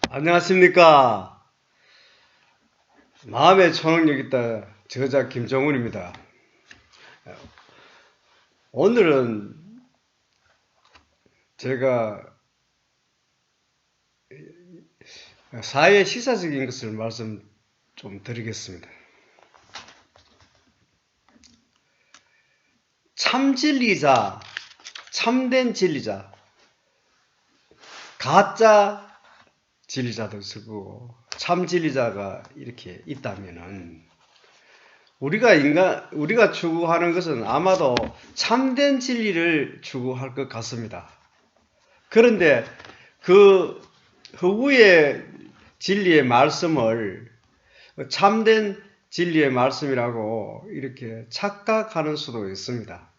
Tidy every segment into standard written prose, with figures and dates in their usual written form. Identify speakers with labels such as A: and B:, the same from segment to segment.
A: 안녕하십니까. 마음의 초능력 있다 저자 김정훈입니다. 오늘은 제가 사회 시사적인 것을 말씀 좀 드리겠습니다. 참진리자, 참된 진리자, 가짜 진리자도 있을 거고 참진리자가 이렇게 있다면은 우리가 추구하는 것은 아마도 참된 진리를 추구할 것 같습니다. 그런데 그 허구의 진리의 말씀을 참된 진리의 말씀이라고 이렇게 착각하는 수도 있습니다.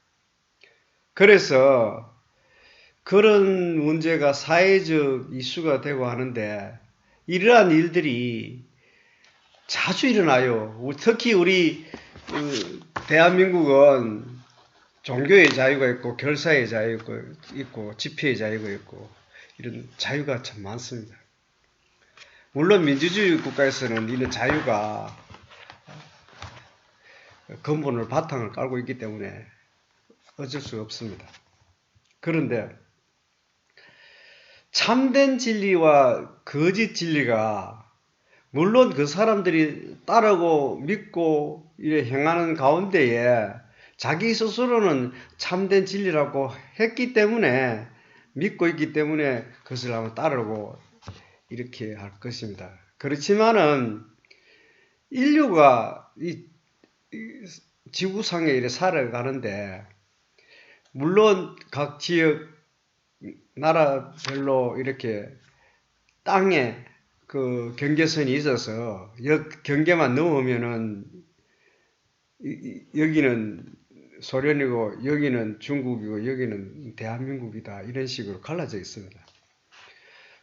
A: 그래서 그런 문제가 사회적 이슈가 되고 하는데 이러한 일들이 자주 일어나요. 특히 우리 대한민국은 종교의 자유가 있고 결사의 자유가 있고 집회의 자유가 있고 이런 자유가 참 많습니다. 물론 민주주의 국가에서는 이런 자유가 근본을 바탕을 깔고 있기 때문에 어쩔 수 없습니다. 그런데 참된 진리와 거짓 진리가 물론 그 사람들이 따르고 믿고 이래 행하는 가운데에 자기 스스로는 참된 진리라고 했기 때문에 믿고 있기 때문에 그것을 한번 따르고 이렇게 할 것입니다. 그렇지만은 인류가 이 지구상에 이렇게 살아가는데 물론 각 지역 나라별로 이렇게 땅에 그 경계선이 있어서 경계만 넘으면은 여기는 소련이고 여기는 중국이고 여기는 대한민국이다 이런 식으로 갈라져 있습니다.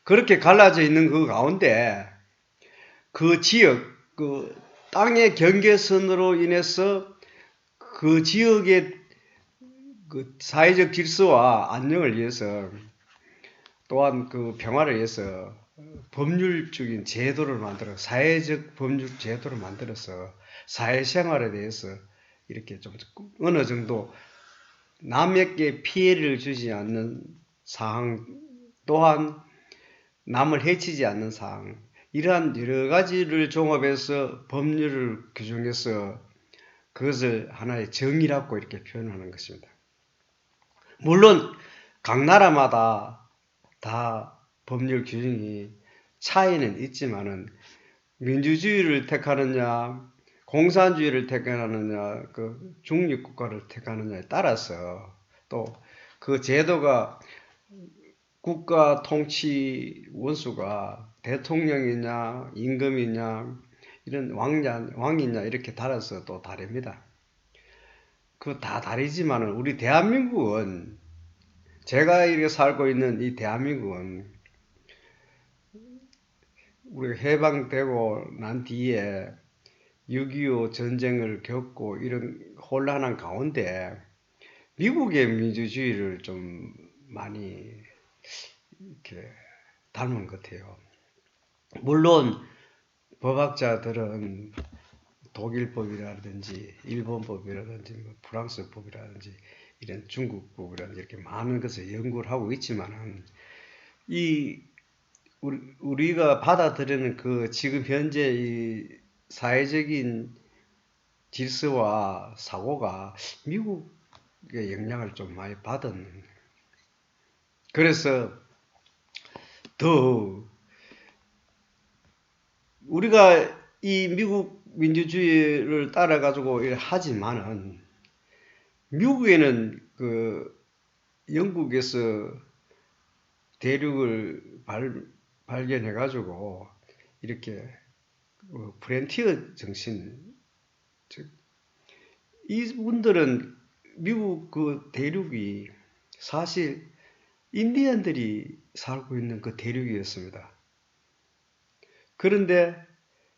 A: 그렇게 갈라져 있는 그 가운데 그 지역 그 땅의 경계선으로 인해서 그 지역의 그 사회적 질서와 안녕을 위해서 또한 그 평화를 위해서 법률적인 제도를 만들어 사회적 법률 제도를 만들어서 사회생활에 대해서 이렇게 좀 어느 정도 남에게 피해를 주지 않는 사항 또한 남을 해치지 않는 사항 이러한 여러 가지를 종합해서 법률을 규정해서 그것을 하나의 정의라고 이렇게 표현하는 것입니다. 물론 각 나라마다 다 법률 규정이 차이는 있지만은 민주주의를 택하느냐 공산주의를 택하느냐 그 중립국가를 택하느냐에 따라서 또 그 제도가 국가 통치 원수가 대통령이냐 임금이냐 이런 왕이냐 이렇게 따라서 또 다릅니다. 그 다 다르지만은 우리 대한민국은 제가 이렇게 살고 있는 이 대한민국은 우리가 해방되고 난 뒤에 6.25 전쟁을 겪고 이런 혼란한 가운데 미국의 민주주의를 좀 많이 이렇게 닮은 것 같아요. 물론 법학자들은 독일법이라든지 일본법이라든지 프랑스법이라든지 이런 중국법이라든지 이렇게 많은 것을 연구를 하고 있지만은 이 우리가 받아들이는 그 지금 현재 이 사회적인 질서와 사고가 미국의 영향을 좀 많이 받은 그래서 더 우리가 이 미국 민주주의를 따라 가지고 하지만은 미국에는 그 영국에서 대륙을 발견해 가지고 이렇게 프렌티어 정신 즉 이분들은 미국 그 대륙이 사실 인디언들이 살고 있는 그 대륙이었습니다. 그런데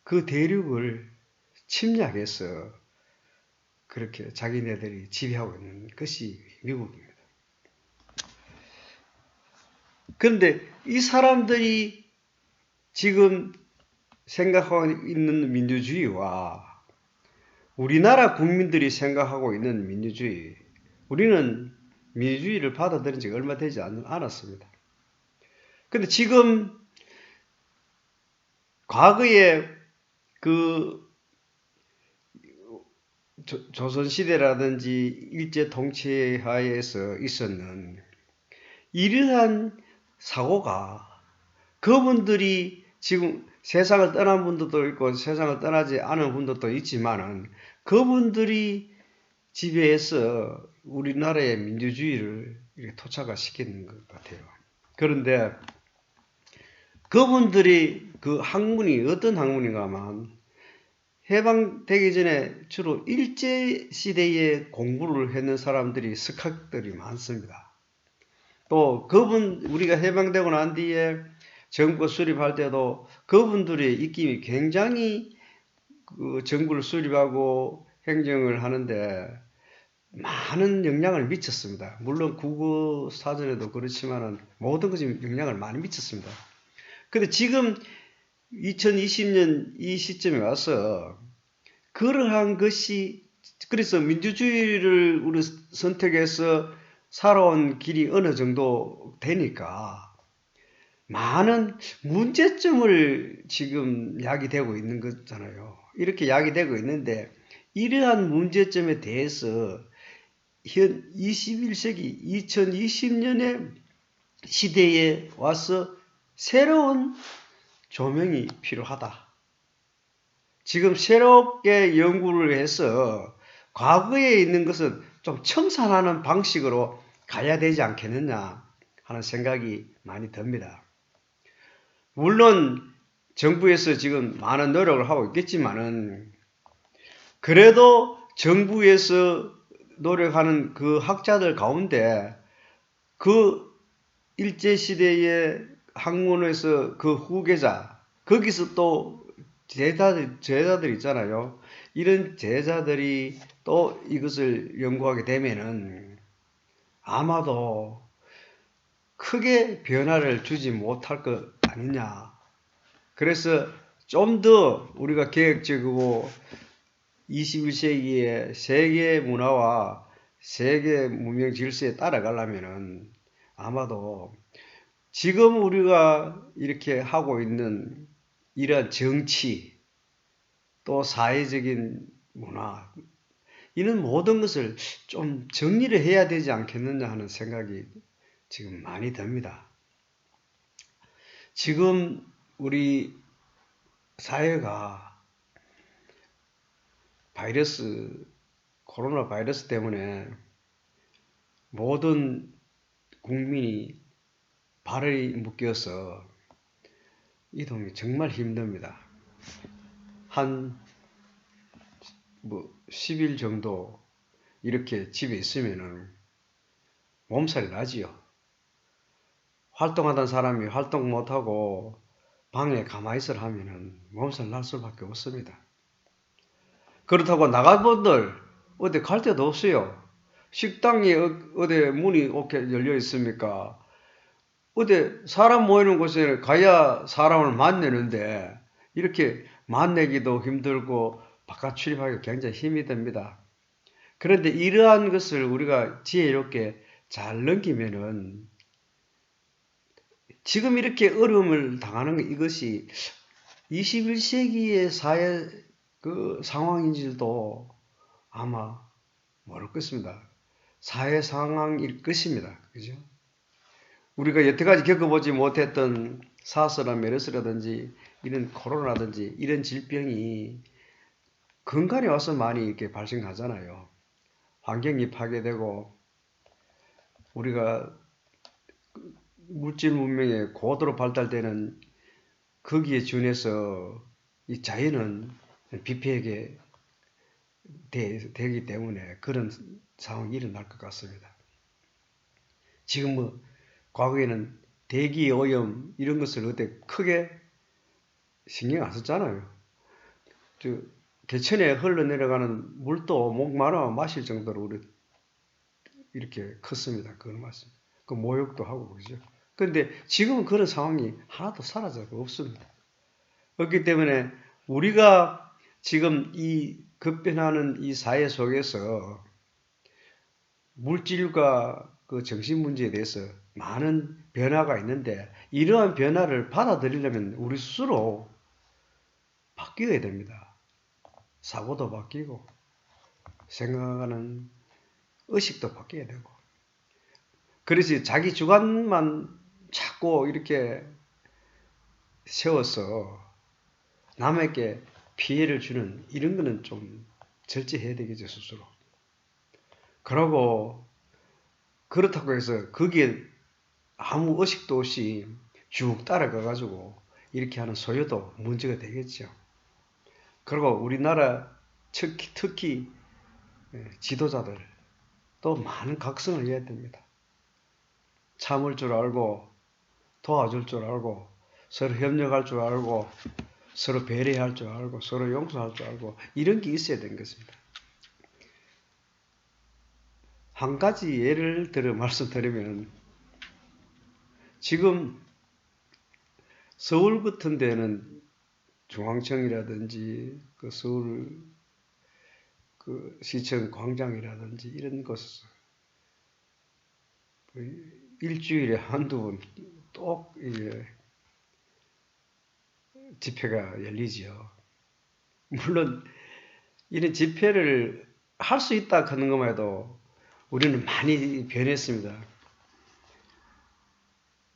A: 그 대륙을 침략해서 그렇게 자기네들이 지배하고 있는 것이 미국입니다. 그런데 이 사람들이 지금 생각하고 있는 민주주의와 우리나라 국민들이 생각하고 있는 민주주의, 우리는 민주주의를 받아들인 지가 얼마 되지 않았습니다. 근데 지금 과거에 그 조선시대라든지 일제통치하에서 있었는 이러한 사고가 그분들이 지금 세상을 떠난 분들도 있고 세상을 떠나지 않은 분들도 있지만은 그분들이 지배해서 우리나라의 민주주의를 이렇게 토착화시키는 것 같아요. 그런데 그분들이 그 학문이 어떤 학문인가만 해방되기 전에 주로 일제시대에 공부를 했는 사람들이 석학들이 많습니다. 또 우리가 해방되고 난 뒤에 정부 수립할 때도 그분들의 입김이 굉장히 그 정부를 수립하고 행정을 하는데 많은 영향을 미쳤습니다. 물론 국어 사전에도 그렇지만은 모든 것이 영향을 많이 미쳤습니다. 근데 지금 2020년 이 시점에 와서 그러한 것이 그래서 민주주의를 우리 선택해서 살아온 길이 어느 정도 되니까 많은 문제점을 지금 야기되고 있는 거잖아요. 이렇게 야기되고 있는데 이러한 문제점에 대해서 현 21세기 2020년의 시대에 와서 새로운 조명이 필요하다. 지금 새롭게 연구를 해서 과거에 있는 것은 좀 청산하는 방식으로 가야 되지 않겠느냐 하는 생각이 많이 듭니다. 물론 정부에서 지금 많은 노력을 하고 있겠지만은 그래도 정부에서 노력하는 그 학자들 가운데 그 일제시대의 학문에서 그 후계자, 거기서 또 제자들 있잖아요. 이런 제자들이 또 이것을 연구하게 되면은 아마도 크게 변화를 주지 못할 것 아니냐. 그래서 좀 더 우리가 계획적이고 21세기의 세계 문화와 세계 문명 질서에 따라가려면은 아마도 지금 우리가 이렇게 하고 있는 이러한 정치 또 사회적인 문화 이런 모든 것을 좀 정리를 해야 되지 않겠느냐 하는 생각이 지금 많이 듭니다. 지금 우리 사회가 코로나 바이러스 때문에 모든 국민이 발을 묶여서 이동이 정말 힘듭니다. 한 10일 정도 이렇게 집에 있으면은 몸살이 나지요. 활동하던 사람이 활동 못하고 방에 가만히 있으라 하면은 몸살 날 수밖에 없습니다. 그렇다고 나간 분들 어디 갈 데도 없어요. 식당이 어디 문이 이렇게 열려 있습니까? 어디 사람 모이는 곳에 가야 사람을 만나는데 이렇게 만나기도 힘들고 바깥 출입하기가 굉장히 힘이 듭니다. 그런데 이러한 것을 우리가 지혜롭게 잘 넘기면은 지금 이렇게 어려움을 당하는 이것이 21세기의 사회 그 상황인지도 아마 모를 것입니다. 사회 상황일 것입니다. 그죠? 우리가 여태까지 겪어보지 못했던 사스나 메르스라든지 이런 코로나라든지 이런 질병이 근간에 와서 많이 이렇게 발생하잖아요. 환경이 파괴되고 우리가 물질 문명에 고도로 발달되는 거기에 준해서 이 자연은 비폐하게 되기 때문에 그런 상황이 일어날 것 같습니다. 지금 과거에는 대기 오염 이런 것을 그때 크게 신경 안 썼잖아요. 개천에 흘러내려가는 물도 목 마르면 마실 정도로 우리 이렇게 컸습니다. 그걸 말씀. 그 모욕도 하고 그러죠. 그런데 지금은 그런 상황이 하나도 사라져서 없습니다. 그렇기 때문에 우리가 지금 이 급변하는 이 사회 속에서 물질과 그 정신 문제에 대해서 많은 변화가 있는데 이러한 변화를 받아들이려면 우리 스스로 바뀌어야 됩니다. 사고도 바뀌고 생각하는 의식도 바뀌어야 되고 그래서 자기 주관만 자꾸 이렇게 세워서 남에게 피해를 주는 이런 거는 좀 절제해야 되겠죠, 스스로. 그러고 그렇다고 해서 거기에 아무 의식도 없이 쭉 따라가가지고 이렇게 하는 소요도 문제가 되겠죠. 그리고 우리나라 특히 지도자들 또 많은 각성을 해야 됩니다. 참을 줄 알고 도와줄 줄 알고 서로 협력할 줄 알고 서로 배려할 줄 알고 서로 용서할 줄 알고 이런 게 있어야 되는 것입니다. 한 가지 예를 들어 말씀드리면 지금 서울 같은 데는 중앙청이라든지 그 서울 그 시청 광장이라든지 이런 곳에서 일주일에 한두 번 또 집회가 열리죠. 물론 이런 집회를 할 수 있다 하는 것만 해도 우리는 많이 변했습니다.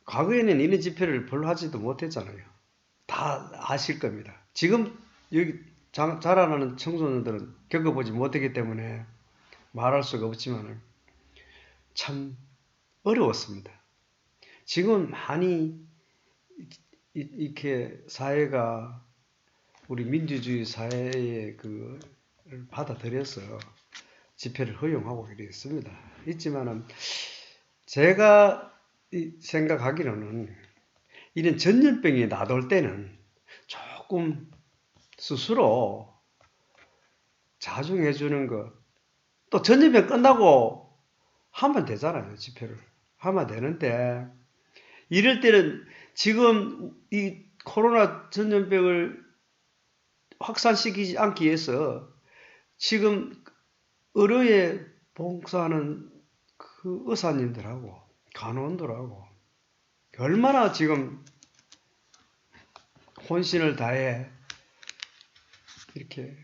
A: 과거에는 이런 집회를 별로 하지도 못했잖아요. 다 아실 겁니다. 지금 여기 자라나는 청소년들은 겪어보지 못했기 때문에 말할 수가 없지만 참 어려웠습니다. 지금은 많이 이렇게 사회가 우리 민주주의 사회의 그 받아들여서 집회를 허용하고 이랬습니다. 있지만은 제가 생각하기로는 이런 전염병이 나돌 때는 조금 스스로 자중해 주는 것, 또 전염병 끝나고 하면 되잖아요. 집회를 하면 되는데 이럴 때는 지금 이 코로나 전염병을 확산시키지 않기 위해서 지금 의료에 봉사하는 그 의사님들하고 간호원들하고 얼마나 지금 혼신을 다해 이렇게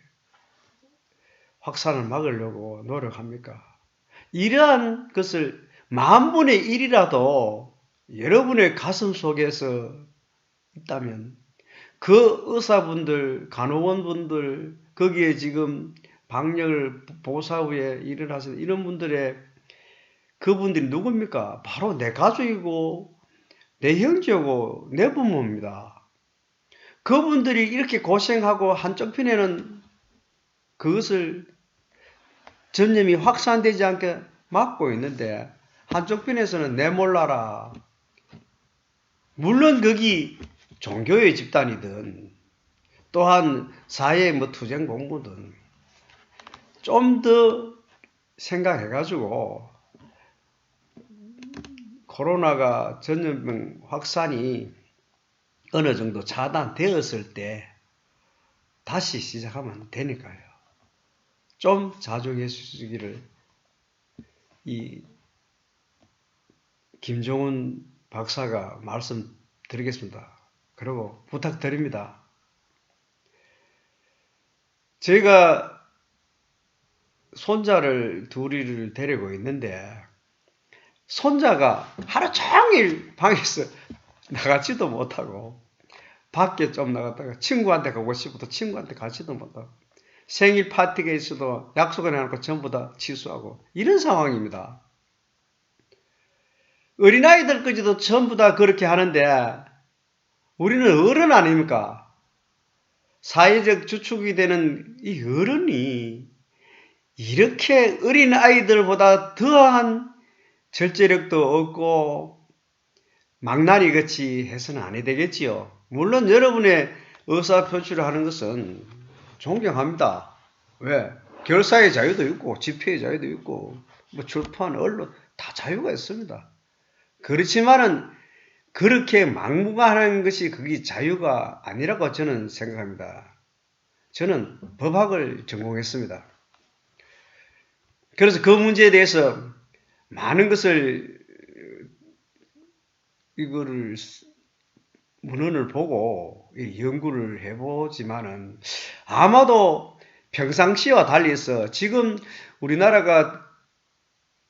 A: 확산을 막으려고 노력합니까? 이러한 것을 10,000분의 1이라도 여러분의 가슴 속에서 있다면 그 의사분들, 간호원분들, 거기에 지금 방역을 보호사후에 일을 하시는 이런 분들의 그분들이 누굽니까? 바로 내 가족이고 내 형제고 내 부모입니다. 그분들이 이렇게 고생하고 한쪽 편에는 그것을 전염이 확산되지 않게 막고 있는데 한쪽 편에서는 내몰라라. 물론 거기 종교의 집단이든 또한 사회의 뭐 투쟁 공부든 좀 더 생각해가지고 코로나가 전염병 확산이 어느 정도 차단되었을 때 다시 시작하면 되니까요. 좀 자중해 주시기를 이 김종훈 박사가 말씀드리겠습니다. 그리고 부탁드립니다. 제가 손자를 둘이를 데리고 있는데 손자가 하루 종일 방에서 나가지도 못하고 밖에 좀 나갔다가 친구한테 가고 싶어도 친구한테 가지도 못하고 생일 파티가 있어도 약속을 해놓고 전부 다 취소하고 이런 상황입니다. 어린아이들까지도 전부 다 그렇게 하는데 우리는 어른 아닙니까? 사회적 주축이 되는 이 어른이 이렇게 어린아이들보다 더한 절제력도 없고 망나니 같이 해서는 안 되겠지요. 물론 여러분의 의사표시를 하는 것은 존경합니다. 왜? 결사의 자유도 있고 집회의 자유도 있고 뭐 출판, 언론 다 자유가 있습니다. 그렇지만은 그렇게 막무가내하는 것이 그게 자유가 아니라고 저는 생각합니다. 저는 법학을 전공했습니다. 그래서 그 문제에 대해서 많은 것을 이거를 문헌을 보고 연구를 해보지만은 아마도 평상시와 달리해서 지금 우리나라가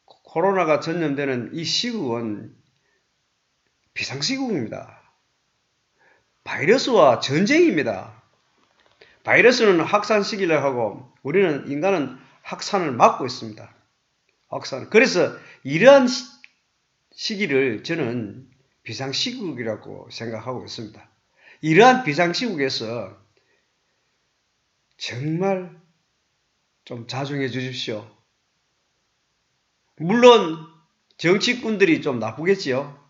A: 코로나가 전염되는 이 시국은 비상시국입니다. 바이러스와 전쟁입니다. 바이러스는 확산 시기를 하고 우리는 인간은 확산을 막고 있습니다. 확산. 그래서 이러한 시기를 저는 비상시국이라고 생각하고 있습니다. 이러한 비상시국에서 정말 좀 자중해 주십시오. 물론 정치꾼들이 좀 나쁘겠지요.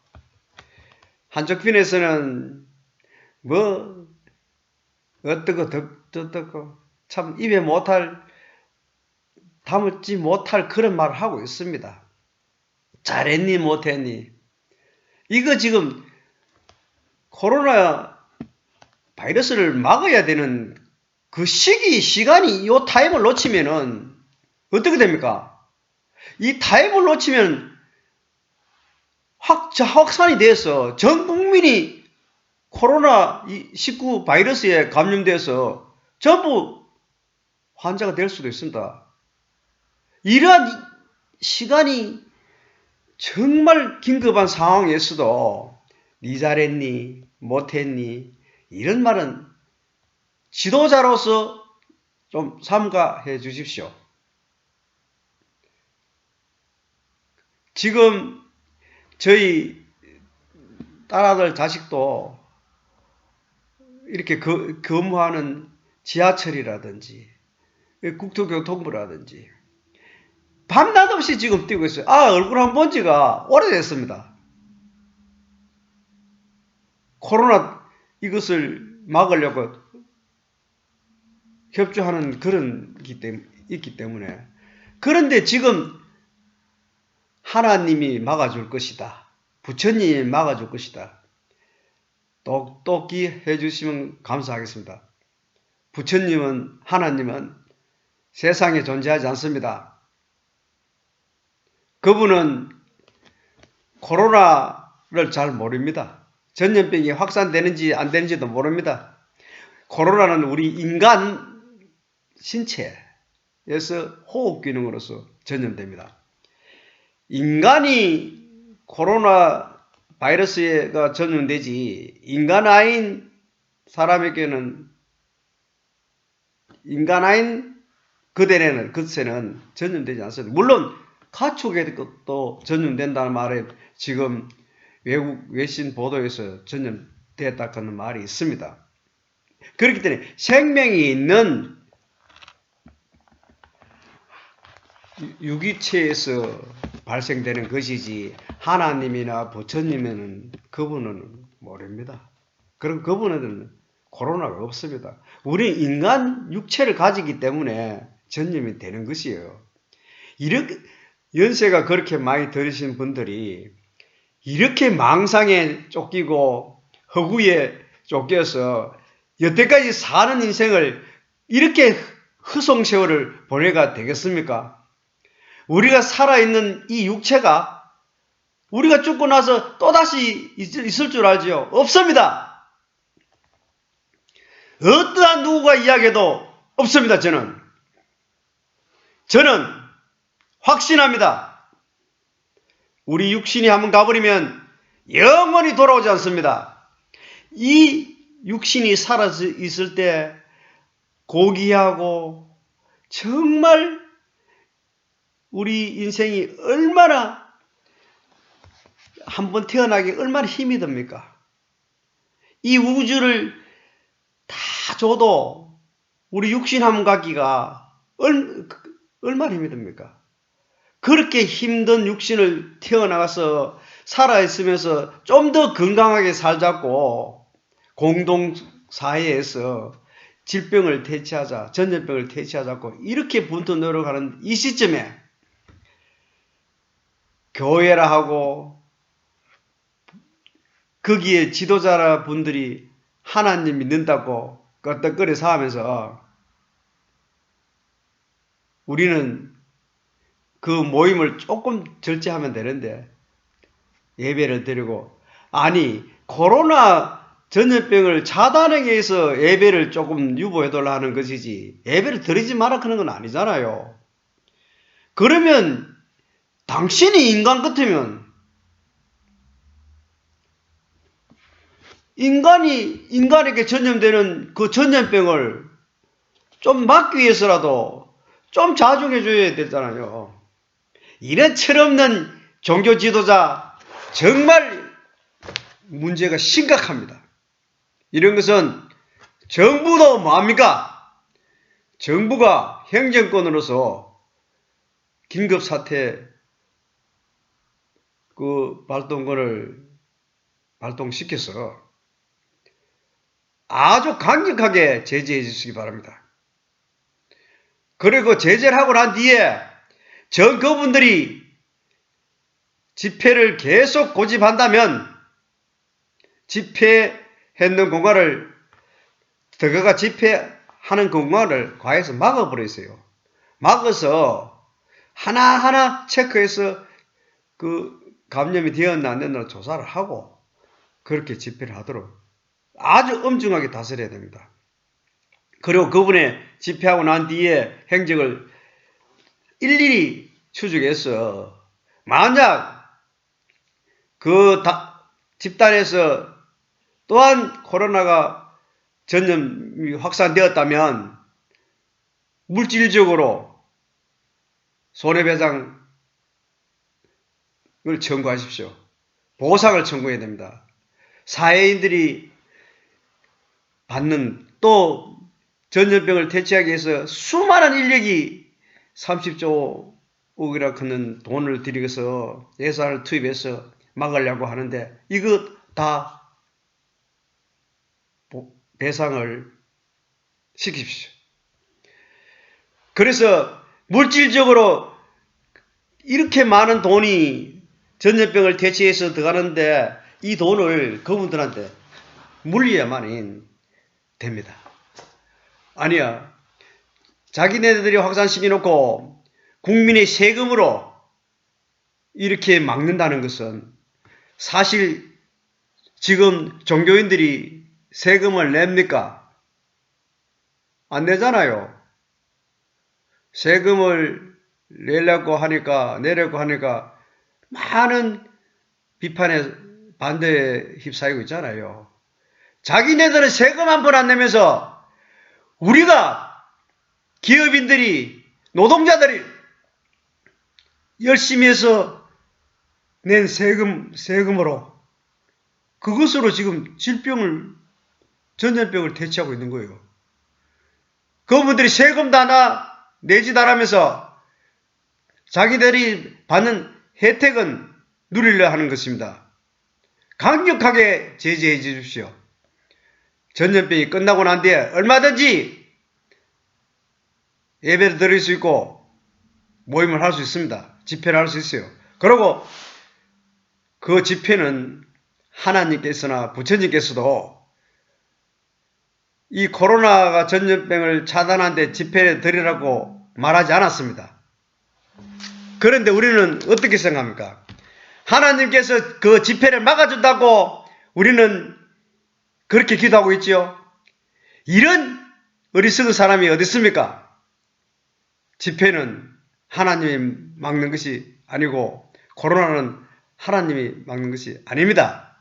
A: 한쪽 편에서는 뭐 어떻고 저떻고 참 입에 담지 못할 그런 말을 하고 있습니다. 잘했니 못했니. 이거 지금 코로나 바이러스를 막아야 되는 그 시간이 이 타임을 놓치면은 어떻게 됩니까? 이 타임을 놓치면 확산이 돼서 전 국민이 코로나19 바이러스에 감염돼서 전부 환자가 될 수도 있습니다. 이러한 시간이 정말 긴급한 상황에서도 니 잘했니 못했니 이런 말은 지도자로서 좀 삼가해 주십시오. 지금 저희 딸아들 자식도 이렇게 근무하는 지하철이라든지 국토교통부라든지 밤낮 없이 지금 뛰고 있어요. 얼굴 한 번 본 지가 오래됐습니다. 코로나 이것을 막으려고 협조하는 그런 게 있기 때문에. 그런데 지금 하나님이 막아줄 것이다. 부처님이 막아줄 것이다. 똑똑히 해주시면 감사하겠습니다. 부처님은, 하나님은 세상에 존재하지 않습니다. 그분은 코로나를 잘 모릅니다. 전염병이 확산되는지 안 되는지도 모릅니다. 코로나는 우리 인간 신체에서 호흡 기능으로서 전염됩니다. 인간이 코로나 바이러스가 전염되지 인간 아닌 사람에게는 인간 아닌 그새는 전염되지 않습니다. 물론 가축에도 전염된다는 말에 지금 외국 외신 보도에서 전염됐다는 말이 있습니다. 그렇기 때문에 생명이 있는 유기체에서 발생되는 것이지 하나님이나 부처님은 그분은 모릅니다. 그럼 그분은 코로나가 없습니다. 우리는 인간 육체를 가지기 때문에 전염이 되는 것이에요. 이렇게 연세가 그렇게 많이 들으신 분들이 이렇게 망상에 쫓기고 허구에 쫓겨서 여태까지 사는 인생을 이렇게 허송세월을 보내가 되겠습니까? 우리가 살아있는 이 육체가 우리가 죽고 나서 또다시 있을 줄 알지요? 없습니다. 어떠한 누구가 이야기해도 없습니다. 저는 확신합니다. 우리 육신이 한번 가버리면 영원히 돌아오지 않습니다. 이 육신이 살아 있을 때 고귀하고 정말 우리 인생이 얼마나 한번 태어나기 얼마나 힘이 듭니까? 이 우주를 다 줘도 우리 육신 한번 갖기가 얼마나 힘이 듭니까? 그렇게 힘든 육신을 태어나서 살아있으면서 좀 더 건강하게 살자고 공동사회에서 질병을 퇴치하자, 전염병을 퇴치하자고 이렇게 분투 노력하는 이 시점에 교회라 하고 거기에 지도자분들이 하나님 믿는다고 끄떡거려서 하면서 우리는 그 모임을 조금 절제하면 되는데 예배를 드리고, 아니 코로나 전염병을 차단하기 위해서 예배를 조금 유보해달라 하는 것이지 예배를 드리지 마라 하는 건 아니잖아요. 그러면 당신이 인간 같으면 인간에게 전염되는 그 전염병을 좀 막기 위해서라도 좀 자중해 줘야 되잖아요. 이런 철없는 종교 지도자 정말 문제가 심각합니다. 이런 것은 정부도 뭐합니까? 정부가 행정권으로서 긴급사태 그 발동권을 발동시켜서 아주 강력하게 제재해 주시기 바랍니다. 그리고 제재를 하고 난 뒤에 그분들이 집회를 계속 고집한다면 집회했는 공간을 그가 집회하는 공간을 과에서 막아버렸어요. 막아서 하나하나 체크해서 그 감염이 되었나 안 됐나 조사를 하고 그렇게 집회를 하도록 아주 엄중하게 다스려야 됩니다. 그리고 그분의 집회하고 난 뒤에 행적을 일일이 추적해서 만약 그 집단에서 또한 코로나가 전염이 확산되었다면 물질적으로 손해배상을 청구하십시오. 보상을 청구해야 됩니다. 사회인들이 받는 또 전염병을 퇴치하기 위해서 수많은 인력이 30조억이라 하는 돈을 들여서 예산을 투입해서 막으려고 하는데 이거 다 배상을 시키십시오. 그래서 물질적으로 이렇게 많은 돈이 전염병을 퇴치해서 들어가는데 이 돈을 그분들한테 물려야만 됩니다. 아니야. 자기네들이 확산시켜놓고 국민의 세금으로 이렇게 막는다는 것은 사실 지금 종교인들이 세금을 냅니까? 안 내잖아요. 세금을 내려고 하니까 많은 비판에 반대에 휩싸이고 있잖아요. 자기네들은 세금 한 번 안 내면서 우리가 기업인들이 노동자들이 열심히 해서 낸 세금으로 그것으로 지금 전염병을 퇴치하고 있는 거예요. 그분들이 세금도 하나 내지도 않으면서 자기들이 받는 혜택은 누리려 하는 것입니다. 강력하게 제재해 주십시오. 전염병이 끝나고 난 뒤에 얼마든지 예배를 드릴 수 있고 모임을 할 수 있습니다. 집회를 할 수 있어요. 그리고 그 집회는 하나님께서나 부처님께서도 이 코로나가 전염병을 차단한 데 집회를 드리라고 말하지 않았습니다. 그런데 우리는 어떻게 생각합니까? 하나님께서 그 집회를 막아준다고 우리는 그렇게 기도하고 있지요. 이런 어리석은 사람이 어디 있습니까? 집회는 하나님이 막는 것이 아니고 코로나는 하나님이 막는 것이 아닙니다.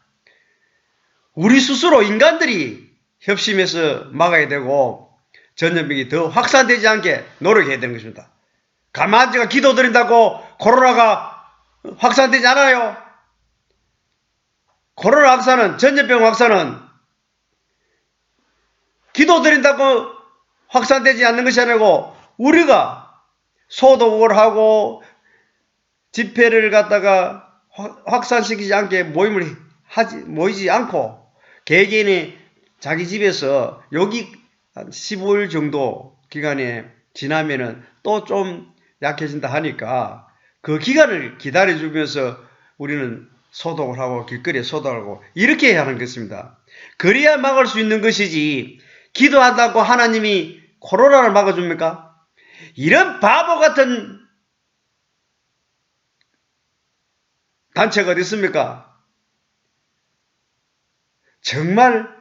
A: 우리 스스로 인간들이 협심해서 막아야 되고 전염병이 더 확산되지 않게 노력해야 되는 것입니다. 가만히 제가 기도드린다고 코로나가 확산되지 않아요. 코로나 확산은, 전염병 확산은 기도드린다고 확산되지 않는 것이 아니고 우리가 소독을 하고 집회를 갖다가 확산시키지 않게 모이지 않고 개개인이 자기 집에서 여기 한 15일 정도 기간에 지나면은 또 좀 약해진다 하니까 그 기간을 기다려주면서 우리는 소독을 하고 길거리에 소독하고 이렇게 해야 하는 것입니다. 그래야 막을 수 있는 것이지 기도한다고 하나님이 코로나를 막아줍니까? 이런 바보 같은 단체가 어디 있습니까? 정말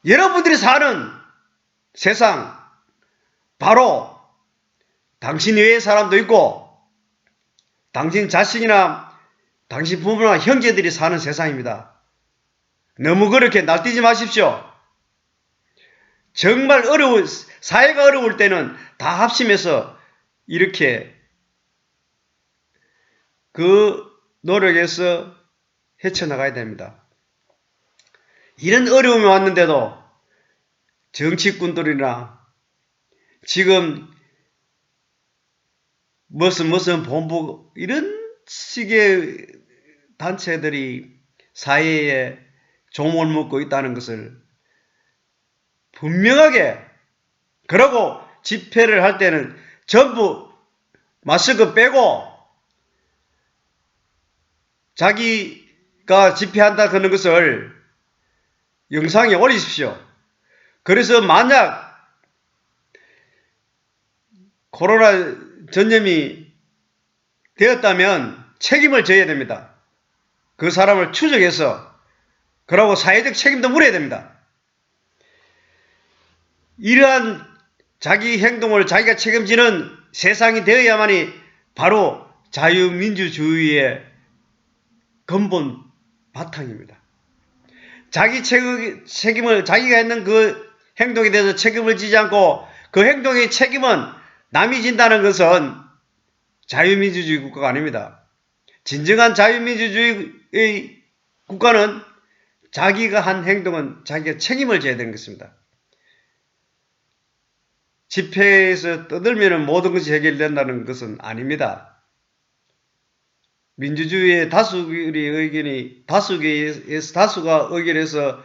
A: 여러분들이 사는 세상 바로 당신 외의 사람도 있고 당신 자식이나 당신 부모나 형제들이 사는 세상입니다. 너무 그렇게 날뛰지 마십시오. 정말 사회가 어려울 때는 다 합심해서 이렇게 그 노력에서 헤쳐나가야 됩니다. 이런 어려움이 왔는데도 정치꾼들이나 지금 무슨 본부 이런 식의 단체들이 사회에 종을 묶고 있다는 것을 분명하게 그러고 집회를 할 때는 전부 마스크 빼고 자기가 집회한다 그런 것을 영상에 올리십시오. 그래서 만약 코로나 전염이 되었다면 책임을 져야 됩니다. 그 사람을 추적해서 그러고 사회적 책임도 물어야 됩니다. 이러한 자기 행동을 자기가 책임지는 세상이 되어야만이 바로 자유민주주의의 근본 바탕입니다. 자기 책임을 자기가 했는 그 행동에 대해서 책임을 지지 않고 그 행동의 책임은 남이 진다는 것은 자유민주주의 국가가 아닙니다. 진정한 자유민주주의의 국가는 자기가 한 행동은 자기가 책임을 져야 되는 것입니다. 집회에서 떠들면 모든 것이 해결된다는 것은 아닙니다. 민주주의의 다수가 의견해서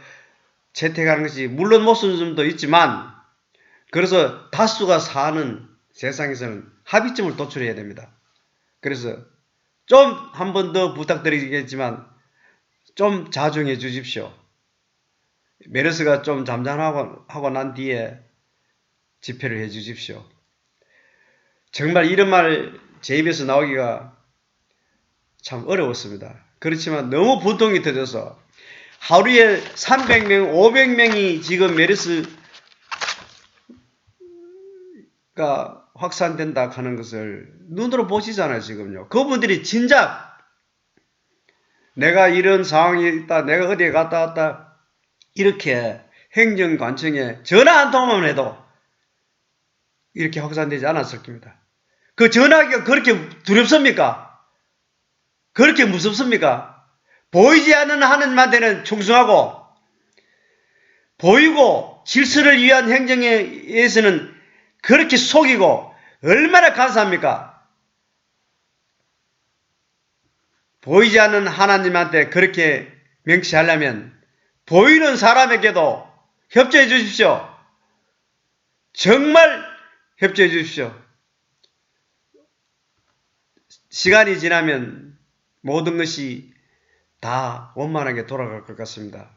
A: 채택하는 것이 물론 모순점도 있지만 그래서 다수가 사는 세상에서는 합의점을 도출해야 됩니다. 그래서 좀 한 번 더 부탁드리겠지만 좀 자중해 주십시오. 메르스가 좀 잠잠하고 난 뒤에 집회를 해 주십시오. 정말 이런 말 제 입에서 나오기가 참 어려웠습니다. 그렇지만 너무 분통이 터져서 하루에 300명, 500명이 지금 메르스가 확산된다 하는 것을 눈으로 보시잖아요, 지금요. 그분들이 진작 내가 이런 상황이 있다, 내가 어디에 갔다 왔다, 이렇게 행정관청에 전화 한 통만 해도 이렇게 확산되지 않았을 겁니다. 그 전화기가 그렇게 두렵습니까? 그렇게 무섭습니까? 보이지 않는 하나님한테는 충성하고 보이고 질서를 위한 행정에 의해서는 그렇게 속이고 얼마나 감사합니까? 보이지 않는 하나님한테 그렇게 명시하려면 보이는 사람에게도 협조해 주십시오. 정말 협조해 주십시오. 시간이 지나면 모든 것이 다 원만하게 돌아갈 것 같습니다.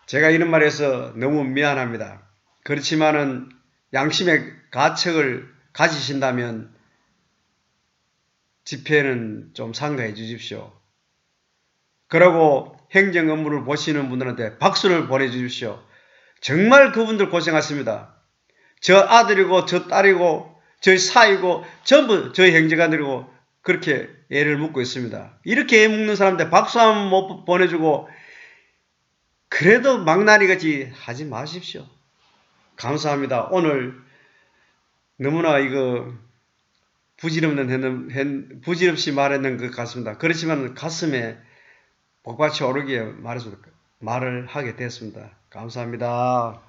A: 제가 이런 말해서 너무 미안합니다. 그렇지만은 양심의 가책을 가지신다면 집회는 좀 삼가해 주십시오. 그리고 행정 업무를 보시는 분들한테 박수를 보내주십시오. 정말 그분들 고생하십니다. 저 아들이고 저 딸이고 저희 사이고 전부 저희 행정관들이고 그렇게 애를 묻고 있습니다. 이렇게 애 묻는 사람한테 박수 한번 못 보내주고 그래도 망나니같이 하지 마십시오. 감사합니다. 오늘 너무나 이거 부질없이 말했는 것 같습니다. 그렇지만 가슴에 복받쳐 오르기에 말을 하게 됐습니다. 감사합니다.